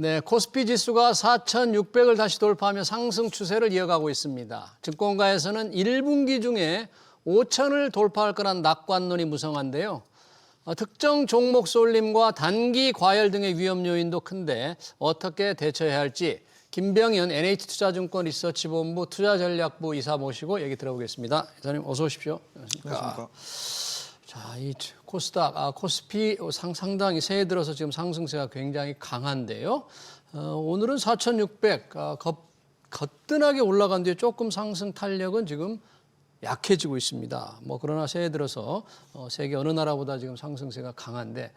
네, 코스피 지수가 4,600을 다시 돌파하며 상승 추세를 이어가고 있습니다. 증권가에서는 1분기 중에 5,000을 돌파할 거란 낙관론이 무성한데요. 특정 종목 쏠림과 단기 과열 등의 위험 요인도 큰데 어떻게 대처해야 할지 김병현 NH투자증권 리서치본부 투자전략부 이사 모시고 얘기 들어보겠습니다. 이사님 어서 오십시오. 안녕하십니까. 자, 이 코스닥, 코스피 상당히 새해 들어서 지금 상승세가 굉장히 강한데요. 오늘은 4,600 거뜬하게 올라간 뒤에 조금 상승 탄력은 지금 약해지고 있습니다. 그러나 새해 들어서 세계 어느 나라보다 지금 상승세가 강한데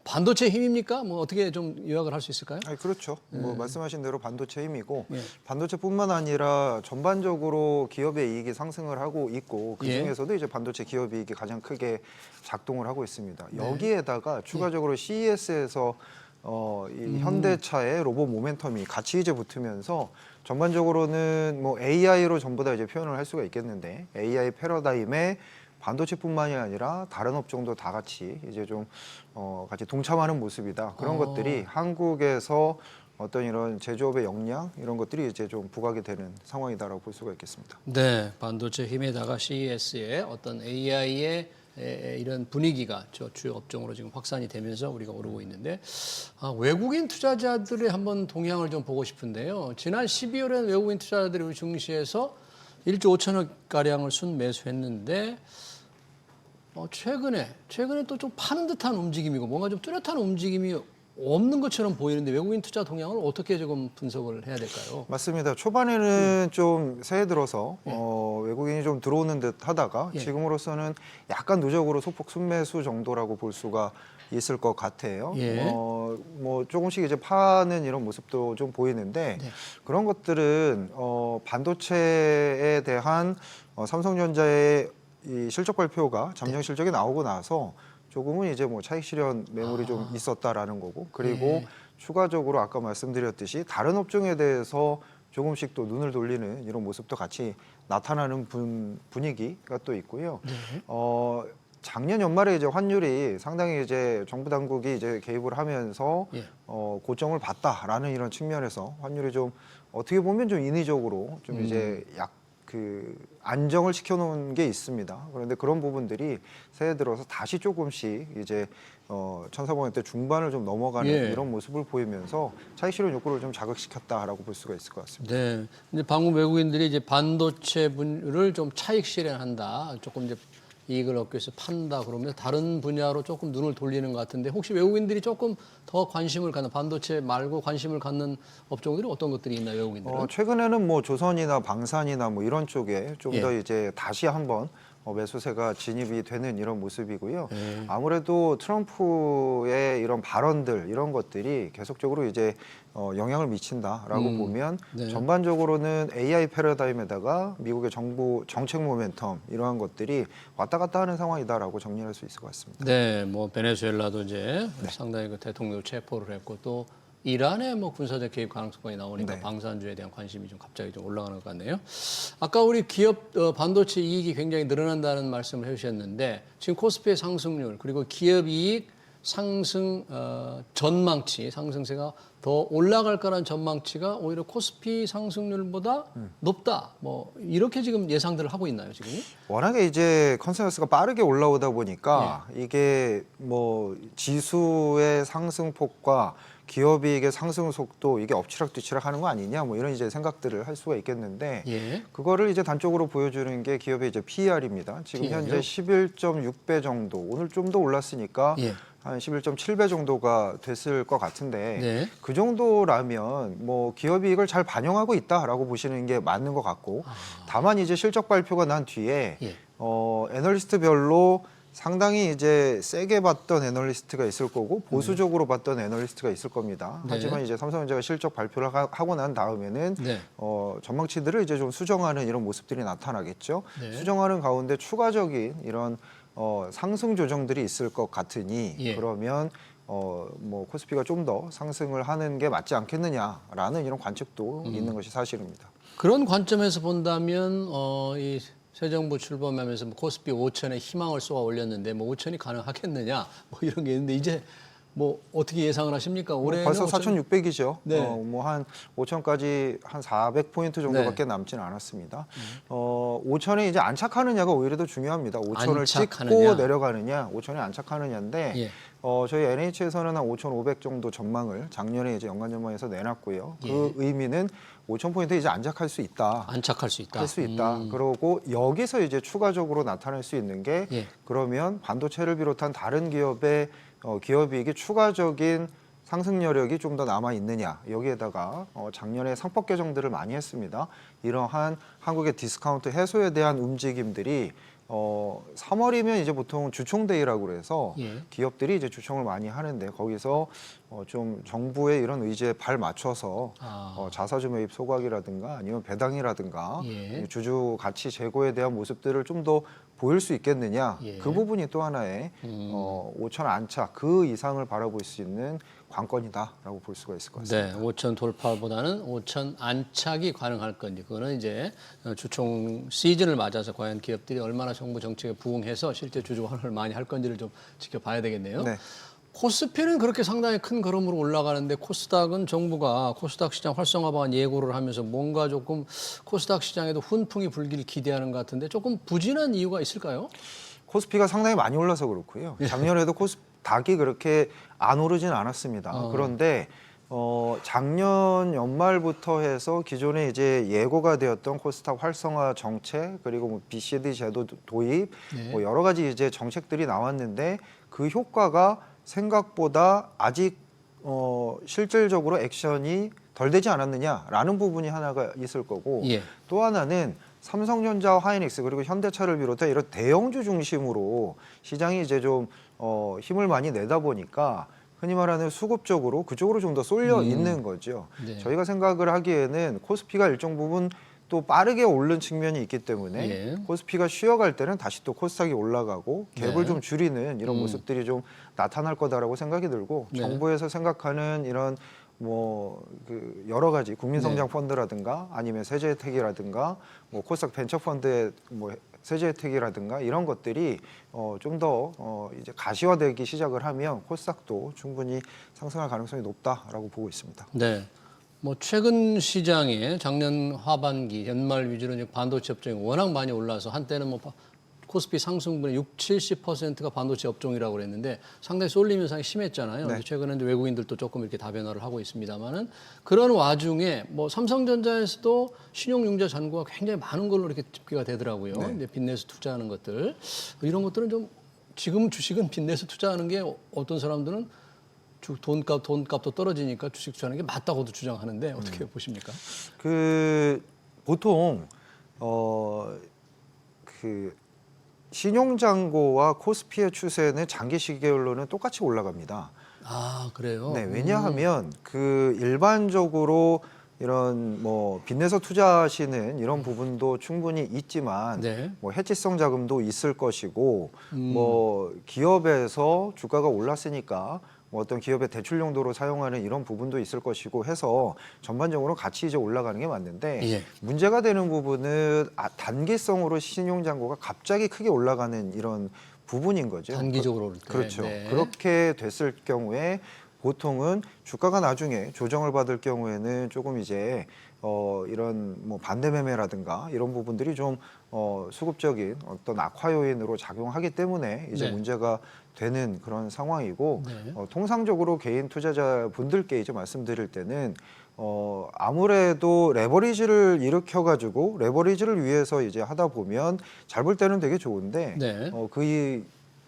반도체 힘입니까? 어떻게 좀 요약을 할 수 있을까요? 그렇죠. 말씀하신 대로 반도체 힘이고 예. 반도체뿐만 아니라 전반적으로 기업의 이익이 상승을 하고 있고 그 예. 중에서도 이제 반도체 기업 이익이 가장 크게 작동을 하고 있습니다. 네. 여기에다가 추가적으로 CES에서 이 현대차의 로봇 모멘텀이 같이 이제 붙으면서 전반적으로는 AI로 전부 다 이제 표현을 할 수가 있겠는데 AI 패러다임에 반도체뿐만이 아니라 다른 업종도 다 같이 이제 좀 같이 동참하는 모습이다. 그런 것들이 한국에서 어떤 이런 제조업의 역량 이런 것들이 이제 좀 부각이 되는 상황이다라고 볼 수가 있겠습니다. 네, 반도체 힘에다가 CES의 어떤 AI의 이런 분위기가 주요 업종으로 지금 확산이 되면서 우리가 오르고 있는데 외국인 투자자들의 한번 동향을 좀 보고 싶은데요. 지난 12월에는 외국인 투자자들이 우리 증시에서 1조 5천억 가량을 순매수했는데 최근에 또 좀 파는 듯한 움직임이고 뭔가 좀 뚜렷한 움직임이 없는 것처럼 보이는데 외국인 투자 동향을 어떻게 조금 분석을 해야 될까요? 맞습니다. 초반에는 좀 새해 들어서 외국인이 좀 들어오는 듯 하다가 예. 지금으로서는 약간 누적으로 소폭 순매수 정도라고 볼 수가 있을 것 같아요. 예. 조금씩 이제 파는 이런 모습도 좀 보이는데 네. 그런 것들은 반도체에 대한 삼성전자의 이 실적 발표가 잠정 실적이 나오고 나서 조금은 이제 차익 실현 매물이 좀 있었다라는 거고 그리고 예. 추가적으로 아까 말씀드렸듯이 다른 업종에 대해서 조금씩 또 눈을 돌리는 이런 모습도 같이 나타나는 분위기가 또 있고요. 네. 작년 연말에 이제 환율이 상당히 이제 정부 당국이 이제 개입을 하면서 예. 고점을 봤다라는 이런 측면에서 환율이 좀 어떻게 보면 좀 인위적으로 좀 이제 안정을 시켜놓은 게 있습니다. 그런데 그런 부분들이 새해 들어서 다시 조금씩 이제 1,400원대 중반을 좀 넘어가는 예. 이런 모습을 보이면서 차익 실현 욕구를 좀 자극시켰다라고 볼 수가 있을 것 같습니다. 네. 이제 방금 외국인들이 이제 반도체 분야를 좀 차익 실현한다. 조금 이제 이익을 얻기 위해서 판다 그러면서 다른 분야로 조금 눈을 돌리는 것 같은데 혹시 외국인들이 조금 더 관심을 갖는 반도체 말고 관심을 갖는 업종들이 어떤 것들이 있나요, 외국인들은? 최근에는 조선이나 방산이나 이런 쪽에 좀 더 예. 이제 다시 한번 매수세가 진입이 되는 이런 모습이고요. 예. 아무래도 트럼프의 이런 발언들 이런 것들이 계속적으로 이제 영향을 미친다라고 보면 네. 전반적으로는 AI 패러다임에다가 미국의 정부 정책 모멘텀 이러한 것들이 왔다 갔다 하는 상황이다라고 정리할 수 있을 것 같습니다. 네, 베네수엘라도 이제 상당히 그 대통령을 체포를 했고 또 이란의 군사적 개입 가능성이 나오니까 네. 방산주에 대한 관심이 좀 갑자기 좀 올라가는 것 같네요. 아까 우리 기업 반도체 이익이 굉장히 늘어난다는 말씀을 해주셨는데 지금 코스피의 상승률 그리고 기업 이익 상승 전망치 상승세가 더 올라갈 거라는 전망치가 오히려 코스피 상승률보다 높다. 이렇게 지금 예상들을 하고 있나요, 지금? 워낙에 이제 컨센서스가 빠르게 올라오다 보니까 이게 지수의 상승폭과 기업이익의 상승 속도 이게 엎치락뒤치락 하는 거 아니냐 이런 이제 생각들을 할 수가 있겠는데 예. 그거를 이제 단적으로 보여주는 게 기업의 이제 PER입니다. 지금 PER 요? 현재 11.6배 정도 오늘 좀 더 올랐으니까 예. 한 11.7배 정도가 됐을 것 같은데 네. 그 정도라면 기업이익을 잘 반영하고 있다라고 보시는 게 맞는 것 같고 다만 이제 실적 발표가 난 뒤에 예. 애널리스트별로 상당히 이제 세게 봤던 애널리스트가 있을 거고 보수적으로 봤던 애널리스트가 있을 겁니다. 네. 하지만 이제 삼성전자가 실적 발표를 하고 난 다음에는 네. 전망치들을 이제 좀 수정하는 이런 모습들이 나타나겠죠. 네. 수정하는 가운데 추가적인 이런 상승 조정들이 있을 것 같으니 예. 그러면 코스피가 좀 더 상승을 하는 게 맞지 않겠느냐라는 이런 관측도 있는 것이 사실입니다. 그런 관점에서 본다면 이 새 정부 출범하면서 코스피 5천에 희망을 쏘아 올렸는데 5천이 가능하겠느냐 이런 게 있는데 이제 뭐 어떻게 예상을 하십니까? 올해는 벌써 4,600이죠. 네. 뭐 한 5,000까지 한 400포인트 정도밖에 남지는 않았습니다. 5,000에 이제 안착하느냐가 오히려 더 중요합니다. 5,000을 찍고 안착하느냐. 내려가느냐, 5,000에 안착하느냐인데 예. 저희 NH에서는 한 5,500 정도 전망을 작년에 이제 연간 전망에서 내놨고요. 그 의미는 5,000포인트 이제 안착할 수 있다. 안착할 수 있다. 할 수 있다. 그러고 여기서 이제 추가적으로 나타날 수 있는 게 예. 그러면 반도체를 비롯한 다른 기업의 기업이익이 추가적인 상승 여력이 좀 더 남아 있느냐. 여기에다가 작년에 상법 개정들을 많이 했습니다. 이러한 한국의 디스카운트 해소에 대한 움직임들이 3월이면 이제 보통 주총데이라고 그래서 예. 기업들이 이제 주총을 많이 하는데 거기서 좀 정부의 이런 의지에 발 맞춰서 자사주 매입 소각이라든가 아니면 배당이라든가 예. 주주 가치 제고에 대한 모습들을 좀 더 보일 수 있겠느냐. 예. 그 부분이 또 하나의 5천 안착 그 이상을 바라볼 수 있는 관건이다라고 볼 수가 있을 것 같습니다. 네, 5천 돌파보다는 5천 안착이 가능할 건지 그거는 이제 주총 시즌을 맞아서 과연 기업들이 얼마나 정부 정책에 부응해서 실제 주주 환원을 많이 할 건지를 좀 지켜봐야 되겠네요. 네. 코스피는 그렇게 상당히 큰 걸음으로 올라가는데 코스닥은 정부가 코스닥 시장 활성화 방안 예고를 하면서 뭔가 조금 코스닥 시장에도 훈풍이 불기를 기대하는 것 같은데 조금 부진한 이유가 있을까요? 코스피가 상당히 많이 올라서 그렇고요. 작년에도 코스닥이 그렇게 안 오르진 않았습니다. 그런데 작년 연말부터 해서 기존에 이제 예고가 되었던 코스닥 활성화 정책 그리고 뭐 BCD 제도 도입 뭐 여러 가지 이제 정책들이 나왔는데 그 효과가 생각보다 아직 실질적으로 액션이 덜 되지 않았느냐라는 부분이 하나가 있을 거고 예. 또 하나는 삼성전자와 하이닉스 그리고 현대차를 비롯해 이런 대형주 중심으로 시장이 이제 좀 힘을 많이 내다 보니까 흔히 말하는 수급적으로 그쪽으로 좀 더 쏠려 있는 거죠. 네. 저희가 생각을 하기에는 코스피가 일정 부분 또 빠르게 오른 측면이 있기 때문에 예. 코스피가 쉬어갈 때는 다시 또 코스닥이 올라가고 갭을 네. 좀 줄이는 이런 모습들이 좀 나타날 거다라고 생각이 들고 네. 정부에서 생각하는 이런 뭐 그 여러 가지 국민성장 네. 펀드라든가 아니면 세제 혜택이라든가 뭐 코스닥 벤처 펀드의 뭐 세제 혜택이라든가 이런 것들이 좀 더 이제 가시화되기 시작을 하면 코스닥도 충분히 상승할 가능성이 높다라고 보고 있습니다. 네. 뭐 최근 시장에 작년 하반기 연말 위주로 이제 반도체 업종이 워낙 많이 올라서 한때는 뭐 코스피 상승분의 60~70%가 반도체 업종이라고 그랬는데 상당히 쏠림 현상이 심했잖아요. 네. 근데 최근에 이제 외국인들도 조금 이렇게 다변화를 하고 있습니다만은 그런 와중에 뭐 삼성전자에서도 신용융자 잔고가 굉장히 많은 걸로 이렇게 집계가 되더라고요. 네. 이제 빚내서 투자하는 것들 이런 것들은 좀 지금 주식은 빚내서 투자하는 게 어떤 사람들은 돈값도 떨어지니까 주식 투자하는 게 맞다고도 주장하는데 어떻게 보십니까? 그 보통 그 신용잔고와 코스피의 추세는 장기 시계열로는 똑같이 올라갑니다. 아 그래요? 네, 왜냐하면 그 일반적으로 이런 뭐 빚내서 투자하시는 이런 부분도 충분히 있지만 네. 뭐 해지성 자금도 있을 것이고 뭐 기업에서 주가가 올랐으니까 뭐 어떤 기업의 대출 용도로 사용하는 이런 부분도 있을 것이고 해서 전반적으로 같이 이제 올라가는 게 맞는데 예. 문제가 되는 부분은 단기성으로 신용잔고가 갑자기 크게 올라가는 이런 부분인 거죠. 단기적으로 오를 때. 그렇죠. 네. 그렇게 됐을 경우에 보통은 주가가 나중에 조정을 받을 경우에는 조금 이제 이런 뭐 반대 매매라든가 이런 부분들이 좀 수급적인 어떤 악화 요인으로 작용하기 때문에 이제 네. 문제가 되는 그런 상황이고 네. 통상적으로 개인 투자자 분들께 이제 말씀드릴 때는 아무래도 레버리지를 일으켜 가지고 레버리지를 위해서 이제 하다 보면 잘 볼 때는 되게 좋은데 네. 그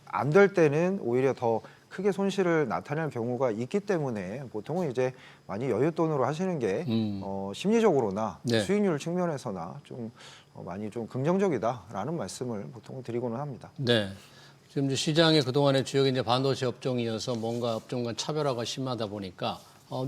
안 될 때는 오히려 더 크게 손실을 나타낼 경우가 있기 때문에 보통은 이제 많이 여윳돈으로 하시는 게 심리적으로나 네. 수익률 측면에서나 좀 많이 좀 긍정적이다라는 말씀을 보통 드리고는 합니다. 네. 지금 이제 시장의 그동안의 주역이 이제 반도체 업종이어서 뭔가 업종 간 차별화가 심하다 보니까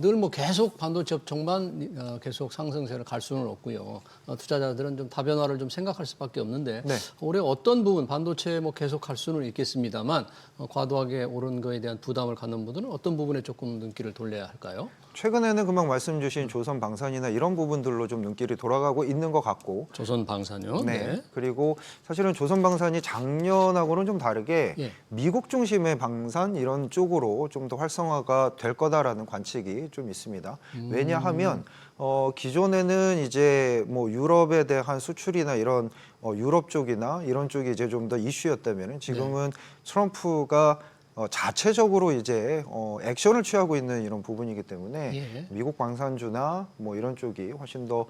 늘 뭐 계속 반도체 업종만 계속 상승세를 갈 수는 없고요. 투자자들은 좀 다변화를 좀 생각할 수밖에 없는데 네. 올해 어떤 부분 반도체 뭐 계속 갈 수는 있겠습니다만 과도하게 오른 거에 대한 부담을 갖는 분들은 어떤 부분에 조금 눈길을 돌려야 할까요? 최근에는 금방 말씀 주신 조선 방산이나 이런 부분들로 좀 눈길이 돌아가고 있는 것 같고 조선 방산요. 네. 그리고 사실은 조선 방산이 작년하고는 좀 다르게 예. 미국 중심의 방산 이런 쪽으로 좀 더 활성화가 될 거다라는 관측이 좀 있습니다. 왜냐하면 기존에는 이제 뭐 유럽에 대한 수출이나 이런 유럽 쪽이나 이런 쪽이 이제 좀 더 이슈였다면 지금은 트럼프가 자체적으로 이제 액션을 취하고 있는 이런 부분이기 때문에 예. 미국 방산주나 뭐 이런 쪽이 훨씬 더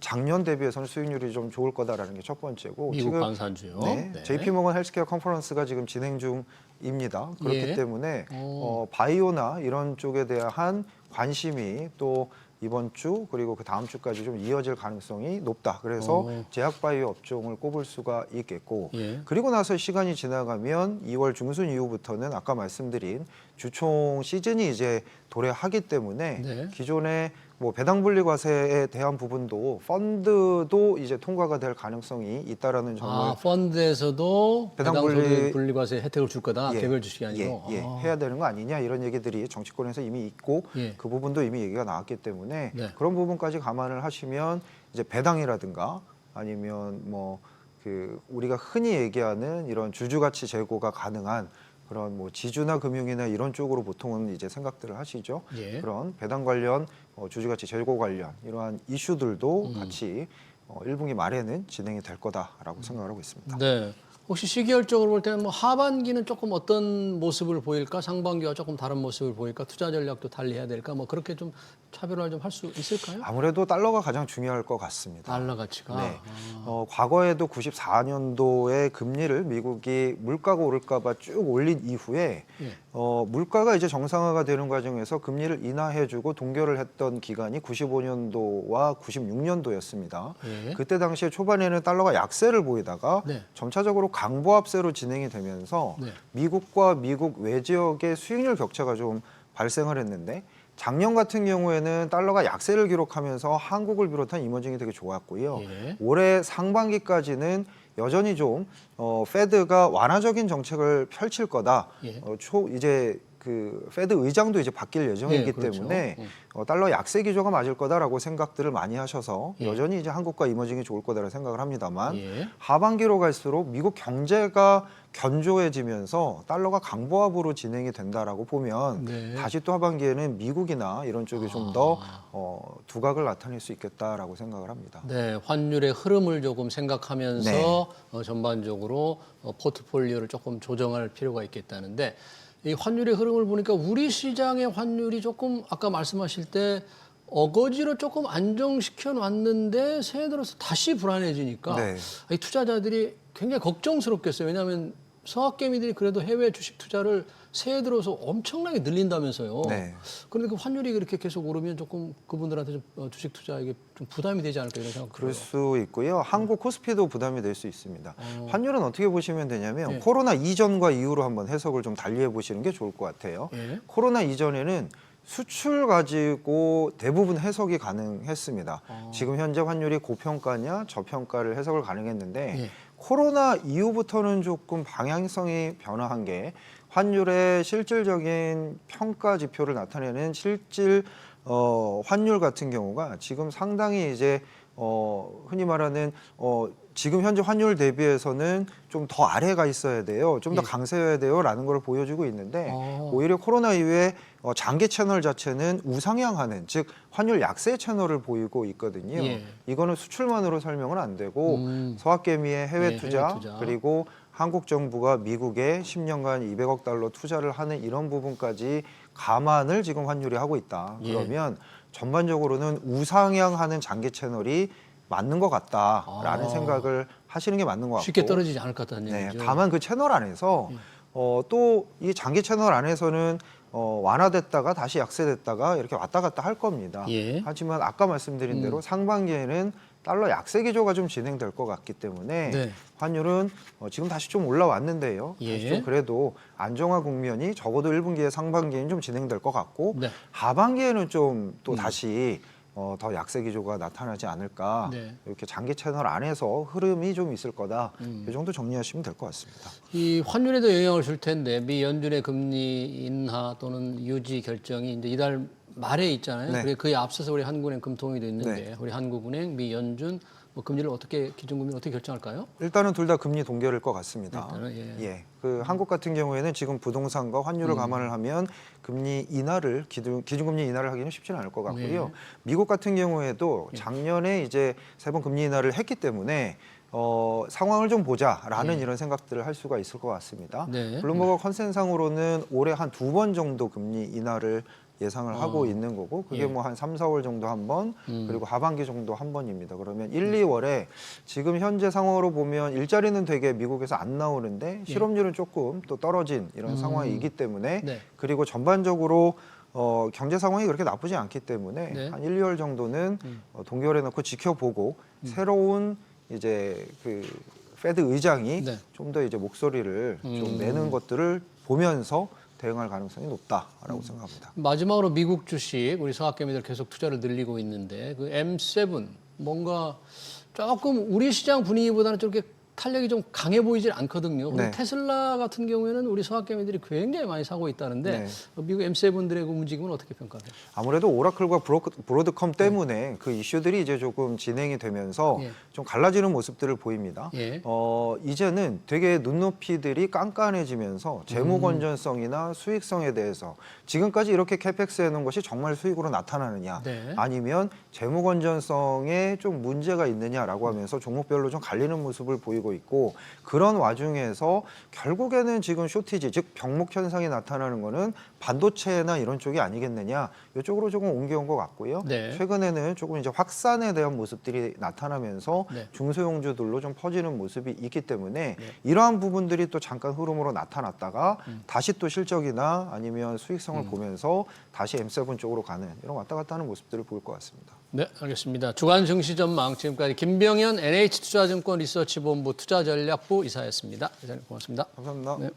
작년 대비해서는 수익률이 좀 좋을 거다라는 게 첫 번째고 미국 지금 방산주요. 네, 네. JP모건 헬스케어 컨퍼런스가 지금 진행 중입니다. 그렇기 예. 때문에 바이오나 이런 쪽에 대한 관심이 또 이번 주 그리고 그 다음 주까지 좀 이어질 가능성이 높다. 그래서 제약바이오 업종을 꼽을 수가 있겠고 예. 그리고 나서 시간이 지나가면 2월 중순 이후부터는 아까 말씀드린 주총 시즌이 이제 도래하기 때문에 네. 기존의 뭐 배당분리과세에 대한 부분도 펀드도 이제 통과가 될 가능성이 있다라는 점을 펀드에서도 배당분리- 분리과세 혜택을 줄 거다. 개별 주식이 아니고. 해야 되는 거 아니냐 이런 얘기들이 정치권에서 이미 있고 예. 그 부분도 이미 얘기가 나왔기 때문에 네. 그런 부분까지 감안을 하시면 이제 배당이라든가 아니면 뭐 그 우리가 흔히 얘기하는 이런 주주가치 제고가 가능한 그런 뭐 지주나 금융이나 이런 쪽으로 보통은 이제 생각들을 하시죠. 예. 그런 배당 관련 주주가치 제고 관련 이러한 이슈들도 같이 1분기 말에는 진행이 될 거다라고 생각을 하고 있습니다. 네. 혹시 시기열적으로 볼 때는 뭐 하반기는 조금 어떤 모습을 보일까? 상반기와 조금 다른 모습을 보일까? 투자 전략도 달리해야 될까? 뭐 그렇게 좀 차별화를 좀 할 수 있을까요? 아무래도 달러가 가장 중요할 것 같습니다. 달러 가치가. 네. 과거에도 94년도에 금리를 미국이 물가가 오를까봐 쭉 올린 이후에 예. 물가가 이제 정상화가 되는 과정에서 금리를 인하해주고 동결을 했던 기간이 95년도와 96년도였습니다. 예. 그때 당시에 초반에는 달러가 약세를 보이다가 네. 점차적으로 강보합세로 진행이 되면서 네. 미국과 미국 외지역의 수익률 격차가 좀 발생을 했는데 작년 같은 경우에는 달러가 약세를 기록하면서 한국을 비롯한 이머징이 되게 좋았고요. 예. 올해 상반기까지는 여전히 좀 페드가 완화적인 정책을 펼칠 거다. 예. 이제 그 페드 의장도 이제 바뀔 예정이기 예, 그렇죠. 때문에 달러 약세 기조가 맞을 거다라고 생각들을 많이 하셔서 예. 여전히 이제 한국과 이머징이 좋을 거다라고 생각을 합니다만 예. 하반기로 갈수록 미국 경제가 견조해지면서 달러가 강보합으로 진행이 된다라고 보면 네. 다시 또 하반기에는 미국이나 이런 쪽이 좀 더 두각을 나타낼 수 있겠다라고 생각을 합니다. 네, 환율의 흐름을 조금 생각하면서 네. 전반적으로 포트폴리오를 조금 조정할 필요가 있겠다는데 이 환율의 흐름을 보니까 우리 시장의 환율이 조금 아까 말씀하실 때 어거지로 조금 안정시켜 놨는데 새해 들어서 다시 불안해지니까 네. 이 투자자들이 굉장히 걱정스럽겠어요. 왜냐하면 서학개미들이 그래도 해외 주식 투자를 새해 들어서 엄청나게 늘린다면서요. 네. 그런데 그 환율이 그렇게 계속 오르면 조금 그분들한테 좀 주식 투자에게 좀 부담이 되지 않을까 이런 생각 그럴 들어요. 수 있고요. 한국 코스피도 부담이 될 수 있습니다. 환율은 어떻게 보시면 되냐면 네. 코로나 이전과 이후로 한번 해석을 좀 달리해 보시는 게 좋을 것 같아요. 예. 코로나 이전에는 수출 가지고 대부분 해석이 가능했습니다. 지금 현재 환율이 고평가냐 저평가를 해석을 가능했는데 예. 코로나 이후부터는 조금 방향성이 변화한 게 환율의 실질적인 평가 지표를 나타내는 실질 환율 같은 경우가 지금 상당히 이제 흔히 말하는 지금 현재 환율 대비해서는 좀 더 아래가 있어야 돼요. 좀 더 예. 강세여야 돼요라는 걸 보여주고 있는데 어. 오히려 코로나 이후에 장기 채널 자체는 우상향하는 즉 환율 약세 채널을 보이고 있거든요. 예. 이거는 수출만으로 설명은 안 되고 서학개미의 해외 네, 투자 해외 투자. 그리고 한국 정부가 미국에 10년간 200억 달러 투자를 하는 이런 부분까지 감안을 지금 환율이 하고 있다. 예. 그러면 전반적으로는 우상향하는 장기 채널이 맞는 것 같다라는 생각을 하시는 게 맞는 것 같고 쉽게 떨어지지 않을 것 같다는 네, 얘기죠. 다만 그 채널 안에서 또 이 장기 채널 안에서는 완화됐다가 다시 약세됐다가 이렇게 왔다 갔다 할 겁니다. 예. 하지만 아까 말씀드린 대로 상반기에는 달러 약세 기조가 좀 진행될 것 같기 때문에 네. 환율은 지금 다시 좀 올라왔는데요. 예. 다시 좀 그래도 안정화 국면이 적어도 1분기에 상반기에는 좀 진행될 것 같고 네. 하반기에는 좀 또 다시 더 약세 기조가 나타나지 않을까. 네. 이렇게 장기 채널 안에서 흐름이 좀 있을 거다. 이 정도 정리하시면 될 것 같습니다. 이 환율에도 영향을 줄 텐데 미 연준의 금리 인하 또는 유지 결정이 이제 이달 말에 있잖아요. 네. 그리고 그에 앞서서 우리 한국은행 금통위도 있는데 네. 우리 한국은행, 미 연준 뭐 금리를 어떻게 기준금리를 어떻게 결정할까요? 일단은 둘 다 금리 동결일 것 같습니다. 일단은, 예. 그 한국 같은 경우에는 지금 부동산과 환율을 감안을 하면 금리 인하를 기준금리 인하를 하기는 쉽지는 않을 것 같고요. 네. 미국 같은 경우에도 작년에 이제 3번 금리 인하를 했기 때문에 상황을 좀 보자라는 이런 생각들을 할 수가 있을 것 같습니다. 네. 블룸버그 컨센상으로는 올해 한 2번 정도 금리 인하를 예상을 하고 있는 거고 그게 뭐 한 3, 4월 정도 한 번 그리고 하반기 정도 한 번입니다. 그러면 1, 2월에 지금 현재 상황으로 보면 일자리는 되게 미국에서 안 나오는데 실업률은 조금 또 떨어진 이런 상황이기 때문에 네. 그리고 전반적으로 경제 상황이 그렇게 나쁘지 않기 때문에 네. 한 1, 2월 정도는 동결해 놓고 지켜보고 새로운 이제 그 페드 의장이 네. 좀 더 이제 목소리를 좀 내는 것들을 보면서 대응할 가능성이 높다라고 생각합니다. 마지막으로 미국 주식 우리 서학개미들 계속 투자를 늘리고 있는데 그 M7 뭔가 조금 우리 시장 분위기보다는 좀 이렇게 탄력이 좀 강해 보이질 않거든요. 근데 네. 테슬라 같은 경우에는 우리 서학개미들이 굉장히 많이 사고 있다는데 네. 미국 M7들의 그 움직임은 어떻게 평가하세요? 아무래도 오라클과 브로드컴 때문에 그 이슈들이 이제 조금 진행이 되면서 예. 좀 갈라지는 모습들을 보입니다. 예. 이제는 되게 눈높이들이 깐깐해지면서 재무 건전성이나 수익성에 대해서 지금까지 이렇게 캐펙스 해놓은 것이 정말 수익으로 나타나느냐 네. 아니면 재무 건전성에 좀 문제가 있느냐라고 하면서 종목별로 좀 갈리는 모습을 보이고 있고 그런 와중에서 결국에는 지금 쇼티지 즉 병목 현상이 나타나는 거는 반도체나 이런 쪽이 아니겠느냐 이쪽으로 조금 옮겨온 것 같고요. 네. 최근에는 조금 이제 확산에 대한 모습들이 나타나면서 네. 중소형주들로 좀 퍼지는 모습이 있기 때문에 이러한 부분들이 또 잠깐 흐름으로 나타났다가 다시 또 실적이나 아니면 수익성을 보면서 다시 M7 쪽으로 가는 이런 왔다 갔다 하는 모습들을 보일 것 같습니다. 네, 알겠습니다. 주간 증시 전망 지금까지 김병현 NH투자증권 리서치본부 투자전략부 이사였습니다. 이사님 고맙습니다. 감사합니다. 네.